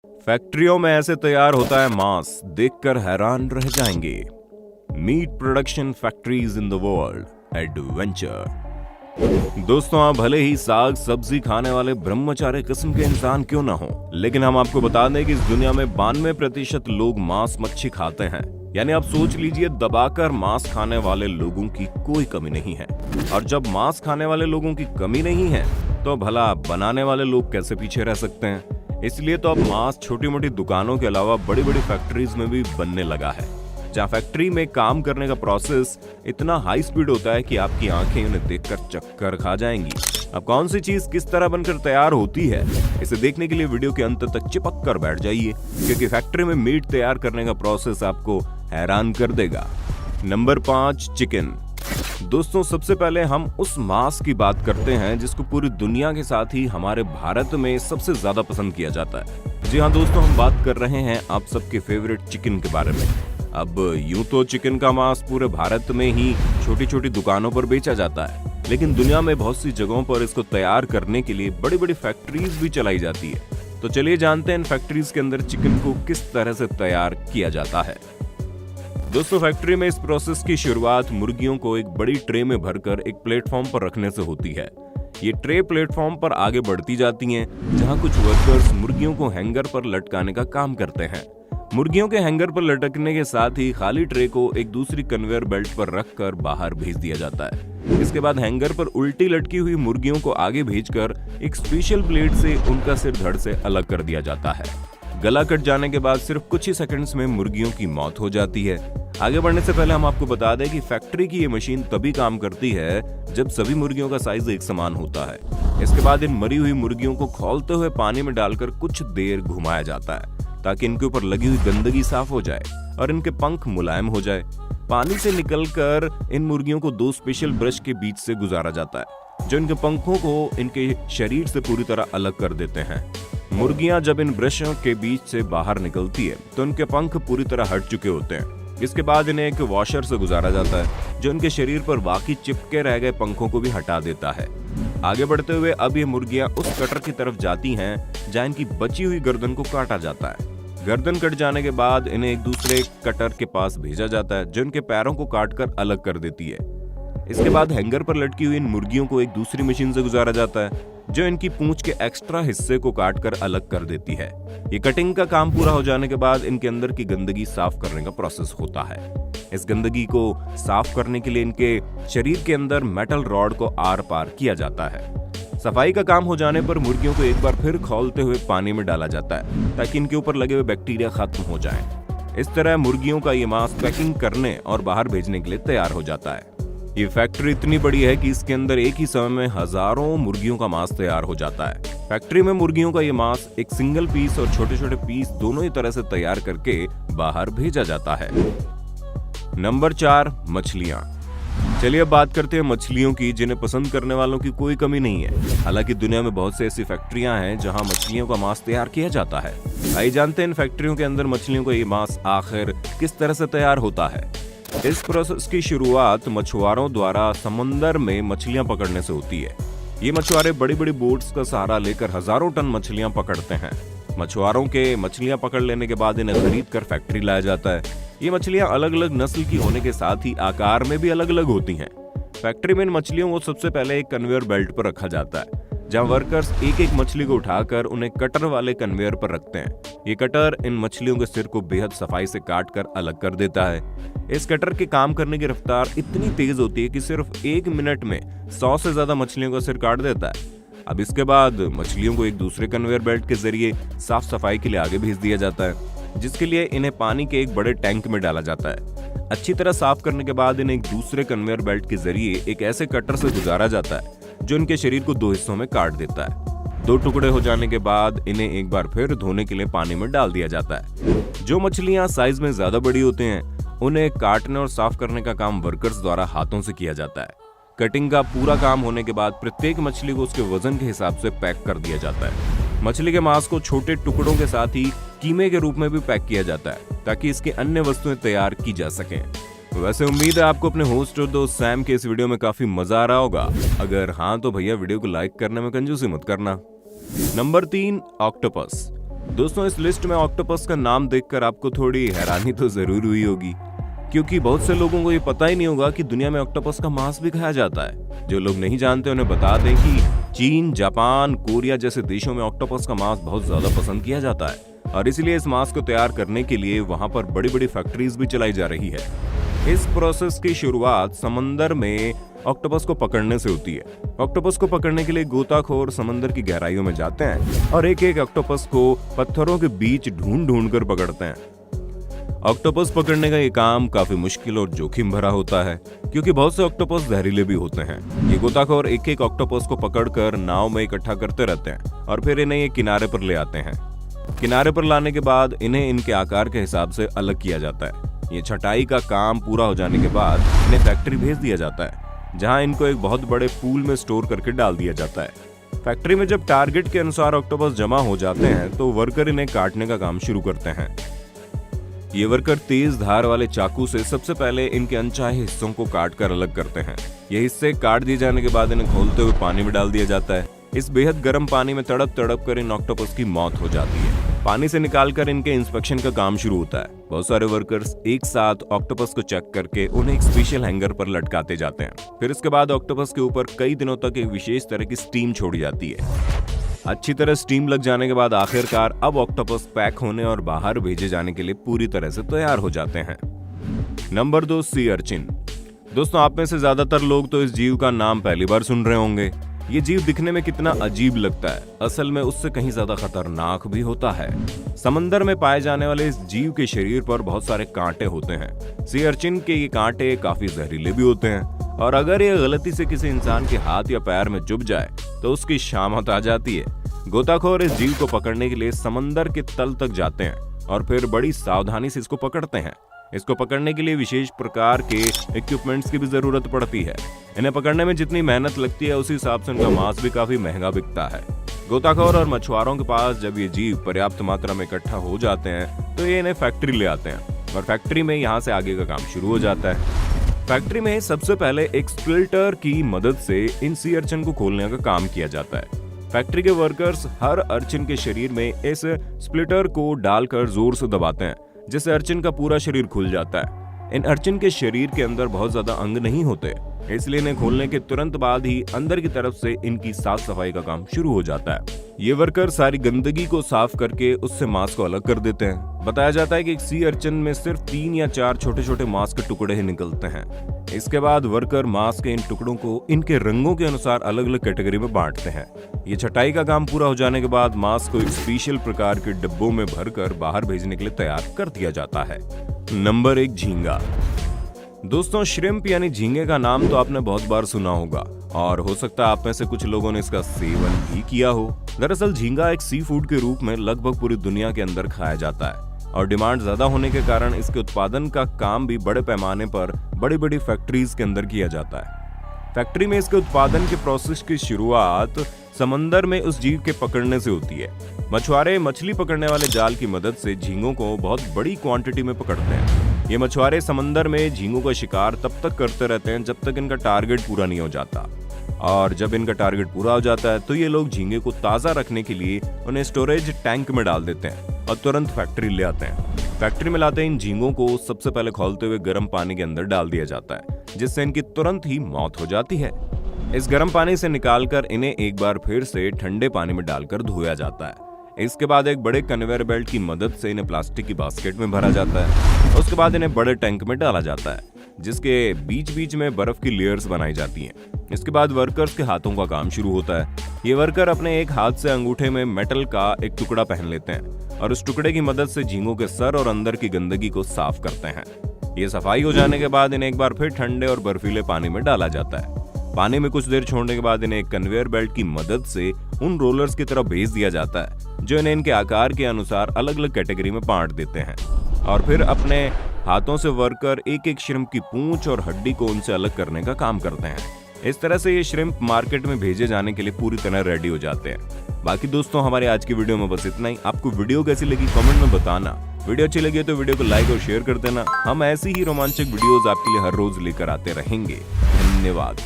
फैक्ट्रियों में ऐसे तैयार होता है मांस, देखकर हैरान रह जाएंगे। Meat production factories in the world adventure. दोस्तों, आप भले ही साग सब्जी खाने वाले ब्रह्मचारी किस्म के इंसान क्यों ना हो, लेकिन हम आपको बता दें कि इस दुनिया में 92% लोग मांस मच्छी खाते हैं। यानी आप सोच लीजिए, दबाकर मांस खाने वाले लोगों की कोई कमी नहीं है। और जब मांस खाने वाले लोगों की कमी नहीं है, तो भला बनाने वाले लोग कैसे पीछे रह सकते हैं। इसलिए तो अब मांस छोटी मोटी दुकानों के अलावा बड़ी बड़ी फैक्ट्रीज में भी बनने लगा है, जहाँ फैक्ट्री में काम करने का प्रोसेस इतना हाई स्पीड होता है कि आपकी आंखें उन्हें देखकर चक्कर खा जाएंगी। अब कौन सी चीज किस तरह बनकर तैयार होती है, इसे देखने के लिए वीडियो के अंत तक चिपक कर बैठ जाइए, क्योंकि फैक्ट्री में मीट तैयार करने का प्रोसेस आपको हैरान कर देगा। Number 5, chicken. दोस्तों, सबसे पहले हम उस मांस की बात करते हैं जिसको पूरी दुनिया के साथ ही हमारे भारत में सबसे ज्यादा पसंद किया जाता है। जी हाँ दोस्तों, हम बात कर रहे हैं आप सबके फेवरेट चिकन के बारे में। अब यूं तो चिकन का मांस पूरे भारत में ही छोटी छोटी दुकानों पर बेचा जाता है, लेकिन दुनिया में बहुत सी जगहों पर इसको तैयार करने के लिए बड़ी बड़ी फैक्ट्रीज भी चलाई जाती है। तो चलिए जानते हैं इन फैक्ट्रीज के अंदर चिकन को किस तरह से तैयार किया जाता है। दोस्तों, फैक्ट्री में इस प्रोसेस की शुरुआत मुर्गियों को एक बड़ी ट्रे में भरकर एक प्लेटफॉर्म पर रखने से होती है। ये ट्रे प्लेटफॉर्म पर आगे बढ़ती जाती हैं, जहां कुछ वर्कर्स मुर्गियों को हैंगर पर लटकाने का काम करते हैं। मुर्गियों के हैंगर पर लटकने के साथ ही खाली ट्रे को एक दूसरी कन्वेयर बेल्ट पर रखकर बाहर भेज दिया जाता है। इसके बाद हैंगर पर उल्टी लटकी हुई मुर्गियों को आगे भेजकर एक स्पेशल ब्लेड से उनका सिर धड़ से अलग कर दिया जाता है। गला कट जाने के बाद सिर्फ कुछ ही सेकंड्स में मुर्गियों की मौत हो जाती है। आगे बढ़ने से पहले हम आपको बता दें कि फैक्ट्री की ये मशीन तभी काम करती है जब सभी मुर्गियों का साइज एक समान होता है। इसके बाद इन मरी हुई मुर्गियों को खौलते हुए पानी में डालकर कुछ देर घुमाया जाता है, ताकि इनके ऊपर लगी हुई गंदगी साफ हो जाए और इनके पंख मुलायम हो जाए। पानी से निकलकर इन मुर्गियों को 2 स्पेशल ब्रश के बीच से गुजारा जाता है, जो इनके पंखों को इनके शरीर से पूरी तरह अलग कर देते हैं। मुर्गियां जब इन ब्रशों के बीच से बाहर निकलती है तो इनके पंख पूरी तरह हट चुके होते हैं। इसके बाद इन्हें एक वॉशर से गुजारा जाता है, जो इनके शरीर पर बाकी चिपके रह गए पंखों को भी हटा देता है। आगे बढ़ते हुए अब ये मुर्गियां उस कटर की तरफ जाती हैं जहां इनकी बची हुई गर्दन को काटा जाता है। गर्दन कट जाने के बाद इन्हें एक दूसरे कटर के पास भेजा जाता है, जो इनके पैरों को काटकर अलग कर देती है। इसके बाद हैंगर पर लटकी हुई इन मुर्गियों को एक दूसरी मशीन से गुजारा जाता है, जो इनकी पूंछ के एक्स्ट्रा हिस्से को काटकर अलग कर देती है। ये कटिंग का काम पूरा हो जाने के बाद इनके अंदर की गंदगी साफ करने का प्रोसेस होता है। इस गंदगी को साफ करने के लिए इनके शरीर के अंदर मेटल रॉड को आर पार किया जाता है। सफाई का काम हो जाने पर मुर्गियों को एक बार फिर खौलते हुए पानी में डाला जाता है, ताकि इनके ऊपर लगे हुए बैक्टीरिया खत्म हो जाएं। इस तरह मुर्गियों का ये मांस पैकिंग करने और बाहर भेजने के लिए तैयार हो जाता है। ये फैक्ट्री इतनी बड़ी है कि इसके अंदर एक ही समय में हजारों मुर्गियों का मांस तैयार हो जाता है। फैक्ट्री में मुर्गियों का ये मांस एक सिंगल पीस और छोटे छोटे पीस दोनों ही तरह से तैयार करके बाहर भेजा जाता है। नंबर 4, मछलियां। चलिए अब बात करते हैं मछलियों की, जिन्हें पसंद करने वालों की कोई कमी नहीं है। हालांकि दुनिया में बहुत सी ऐसी फैक्ट्रियां हैं जहां मछलियों का मांस तैयार किया जाता है। आइए जानते हैं इन फैक्ट्रियों के अंदर मछलियों का ये मांस आखिर किस तरह से तैयार होता है। इस प्रोसेस की शुरुआत मछुआरों द्वारा समंदर में मछलियां पकड़ने से होती है। ये मछुआरे बड़ी बड़ी बोट्स का सहारा लेकर हजारों टन मछलियां पकड़ते हैं। मछुआरों के मछलियां पकड़ लेने के बाद इन्हें खरीद कर फैक्ट्री लाया जाता है। ये मछलियां अलग अलग नस्ल की होने के साथ ही आकार में भी अलग अलग होती हैं। फैक्ट्री में इन मछलियों को सबसे पहले एक कन्वेयर बेल्ट पर रखा जाता है, जहां वर्कर्स एक एक मछली को उठाकर उन्हें कटर वाले कन्वेयर पर रखते हैं। ये कटर इन मछलियों के सिर को बेहद सफाई से काट कर अलग कर देता है। इस कटर के काम करने की रफ्तार इतनी तेज होती है कि सिर्फ 1 मिनट में 100 से ज्यादा मछलियों का सिर काट देता है। अब इसके बाद मछलियों को एक दूसरे कन्वेयर बेल्ट के जरिए साफ सफाई के लिए आगे भेज दिया जाता है, जिसके लिए इन्हें पानी के एक बड़े टैंक में डाला जाता है। अच्छी तरह साफ करने के बाद इन्हें एक दूसरे कन्वेयर बेल्ट के जरिए एक ऐसे कटर से गुजारा जाता है, जो इनके शरीर को 2 हिस्सों में काट देता है। 2 टुकड़े हो जाने के बाद इन्हें एक बार फिर धोने के लिए पानी में डाल दिया जाता है। जो मछलियां साइज में ज्यादा बड़ी होती हैं, उन्हें काटने और साफ करने का काम वर्कर्स द्वारा हाथों से किया जाता है। कटिंग का पूरा काम होने के बाद प्रत्येक मछली को उसके वजन के हिसाब से पैक कर दिया जाता है। मछली के मांस को छोटे टुकड़ों के साथ ही कीमे के रूप में भी पैक किया जाता है, ताकि इसकी अन्य वस्तुएं तैयार की जा सकें। वैसे उम्मीद है आपको अपने होस्ट और दोस्त सैम के इस वीडियो में काफी मजा आ रहा होगा। अगर हाँ तो भैया वीडियो को लाइक करने में कंजूसी मत करना। Number 3, octopus. दोस्तों इस लिस्ट में ऑक्टोपस का नाम देखकर आपको थोड़ी हैरानी तो जरूर हुई होगी, क्योंकि बहुत से लोगों को ये पता ही नहीं होगा कि दुनिया में ऑक्टोपस का मांस भी खाया जाता है। जो लोग नहीं जानते उन्हें बता दें कि चीन, जापान, कोरिया जैसे देशों में ऑक्टोपस का मांस बहुत ज्यादा पसंद किया जाता है और इसीलिए इस मांस को तैयार करने के लिए वहां पर बड़ी बड़ी फैक्ट्रीज भी चलाई जा रही है। इस प्रोसेस की शुरुआत समंदर में ऑक्टोपस को पकड़ने से होती है। ऑक्टोपस को पकड़ने के लिए गोताखोर समंदर की गहराइयों में जाते हैं और एक एक ऑक्टोपस को पत्थरों के बीच ढूंढ कर पकड़ते हैं। ऑक्टोपस पकड़ने का ये काम काफी मुश्किल और जोखिम भरा होता है, क्योंकि बहुत से ऑक्टोपस जहरीले भी होते हैं। ये गोताखोर एक एक ऑक्टोपस को पकड़कर नाव में इकट्ठा करते रहते हैं और फिर इन्हें ये किनारे पर ले आते हैं। किनारे पर लाने के बाद इन्हें इनके आकार के हिसाब से अलग किया जाता है। ये छटाई का काम पूरा हो जाने के बाद इन्हें फैक्ट्री भेज दिया जाता है, जहां इनको एक बहुत बड़े पूल में स्टोर करके डाल दिया जाता है। फैक्ट्री में जब टारगेट के अनुसार ऑक्टोपस जमा हो जाते हैं तो वर्कर इन्हें काटने का काम शुरू करते हैं। ये वर्कर तेज धार वाले चाकू से सबसे पहले इनके अनचाहे हिस्सों को काट कर अलग करते हैं। ये हिस्से काट दिए जाने के बाद इन्हें खोलते हुए पानी में डाल दिया जाता है। इस बेहद गर्म पानी में तड़प कर इन ऑक्टोपस की मौत हो जाती है। पानी से निकालकर इनके इंस्पेक्शन का काम शुरू होता है। बहुत सारे वर्कर्स एक साथ ऑक्टोपस को चेक करके उन्हें एक स्पेशल हैंगर पर लटकाते जाते हैं। फिर इसके बाद ऑक्टोपस के ऊपर कई दिनों तक एक विशेष तरह की स्टीम छोड़ी जाती है। अच्छी तरह स्टीम लग जाने के बाद आखिरकार अब ऑक्टोपस पैक होने और बाहर भेजे जाने के लिए पूरी तरह से तैयार हो जाते हैं। Number 2, sea urchin. दोस्तों आप में से ज्यादातर लोग तो इस जीव का नाम पहली बार सुन रहे होंगे। ये जीव दिखने में कितना अजीब लगता है, असल में उससे कहीं ज्यादा खतरनाक भी होता है। समंदर में पाए जाने वाले इस जीव के शरीर पर बहुत सारे कांटे होते हैं। सी अर्चिन के ये कांटे काफी जहरीले भी होते हैं और अगर ये गलती से किसी इंसान के हाथ या पैर में चुभ जाए तो उसकी शामत आ जाती है। गोताखोर इस जीव को पकड़ने के लिए समंदर के तल तक जाते हैं और फिर बड़ी सावधानी से इसको पकड़ते हैं। इसको पकड़ने के लिए विशेष प्रकार के इक्विपमेंट्स की भी जरूरत पड़ती है। इन्हें पकड़ने में जितनी मेहनत लगती है उसी हिसाब से उनका मांस भी काफी महंगा बिकता है। गोताखोर और मछुआरों के पास जब ये जीव पर्याप्त मात्रा में इकट्ठा हो जाते हैं तो ये इन्हें फैक्ट्री ले आते हैं और फैक्ट्री में यहाँ से आगे का काम शुरू हो जाता है। फैक्ट्री में सबसे पहले एक स्प्लिटर की मदद से इन सी अर्चिन को खोलने का काम किया जाता है। फैक्ट्री के वर्कर्स हर अर्चिन के शरीर में इस स्प्लिटर को डालकर जोर से दबाते हैं, जिससे अर्चिन का पूरा शरीर खुल जाता है। इन अर्चिन के शरीर के अंदर बहुत ज्यादा अंग नहीं होते, इसलिए इन्हें खोलने के तुरंत बाद ही अंदर की तरफ से इनकी साफ सफाई का काम शुरू हो जाता है। ये वर्कर सारी गंदगी को साफ करके उससे मांस को अलग कर देते हैं। बताया जाता है कि एक सी अर्चिन में सिर्फ 3 या 4 छोटे छोटे मांस के टुकड़े ही निकलते हैं। इसके बाद वर्कर मांस के इन टुकड़ों को इनके रंगों के अनुसार अलग अलग कैटेगरी में बांटते हैं। ये छटाई का काम पूरा हो जाने के बाद मांस को एक स्पेशल प्रकार के डिब्बों में भरकर बाहर भेजने के लिए तैयार कर दिया जाता है। नंबर 1, झींगा। दोस्तों श्रिम्प यानी झींगे का नाम तो आपने बहुत बार सुना होगा और हो सकता है आप में से कुछ लोगों ने इसका सेवन भी किया हो। दरअसल झींगा एक सी फूड के रूप में लगभग पूरी दुनिया के अंदर खाया जाता है और डिमांड ज्यादा होने के कारण इसके उत्पादन का काम भी बड़े पैमाने पर बड़ी बड़ी फैक्ट्रीज के अंदर किया जाता है। फैक्ट्री में इसके उत्पादन के प्रोसेस की शुरुआत समंदर में उस जीव के पकड़ने से होती है। मछुआरे मछली पकड़ने वाले जाल की मदद से झींगों को बहुत बड़ी क्वांटिटी में पकड़ते हैं। ये मछुआरे समंदर में झींगों का शिकार तब तक करते रहते हैं जब तक इनका टारगेट पूरा नहीं हो जाता, और जब इनका टारगेट पूरा हो जाता है तो ये लोग झींगे को ताज़ा रखने के लिए उन्हें स्टोरेज टैंक में डाल देते हैं और तुरंत फैक्ट्री ले आते हैं। फैक्ट्री में लाते इन झींगों को सबसे पहले खौलते हुए गर्म पानी के अंदर डाल दिया जाता है, जिससे इनकी तुरंत ही मौत हो जाती है। इस गर्म पानी से निकालकर इन्हें एक बार फिर से ठंडे पानी में डालकर धोया जाता है। इसके बाद एक बड़े कन्वेयर बेल्ट की मदद से इन्हें प्लास्टिक की बास्केट में भरा जाता है। उसके बाद इन्हें बड़े टैंक में डाला जाता है, जिसके बीच बीच में बर्फ की लेयर्स बनाई जाती हैं। इसके बाद वर्कर्स के हाथों का काम शुरू होता है। ये वर्कर अपने एक हाथ से अंगूठे में मेटल का एक टुकड़ा पहन लेते हैं और उस टुकड़े की मदद से झींगों के सर और अंदर की गंदगी को साफ करते हैं। ये सफाई हो जाने के बाद इन्हें एक बार फिर ठंडे और बर्फीले पानी में डाला जाता है। पानी में कुछ देर छोड़ने के बाद इन्हें एक कन्वेयर बेल्ट की मदद से उन रोलर्स की तरफ भेज दिया जाता है, जो इन्हें इनके आकार के अनुसार अलग अलग कैटेगरी में बांट देते हैं। और फिर अपने हाथों से वर्कर एक एक श्रिम्प की पूंछ और हड्डी को उनसे अलग करने का काम करते हैं। इस तरह से ये श्रिम्प मार्केट में भेजे जाने के लिए पूरी तरह रेडी हो जाते हैं। बाकी दोस्तों हमारे आज की वीडियो में बस इतना ही। आपको वीडियो कैसी लगी कमेंट में बताना। वीडियो अच्छी लगी तो वीडियो को लाइक और शेयर कर देना। हम ऐसी ही रोमांचक वीडियोस आपके लिए हर रोज लेकर आते रहेंगे। धन्यवाद।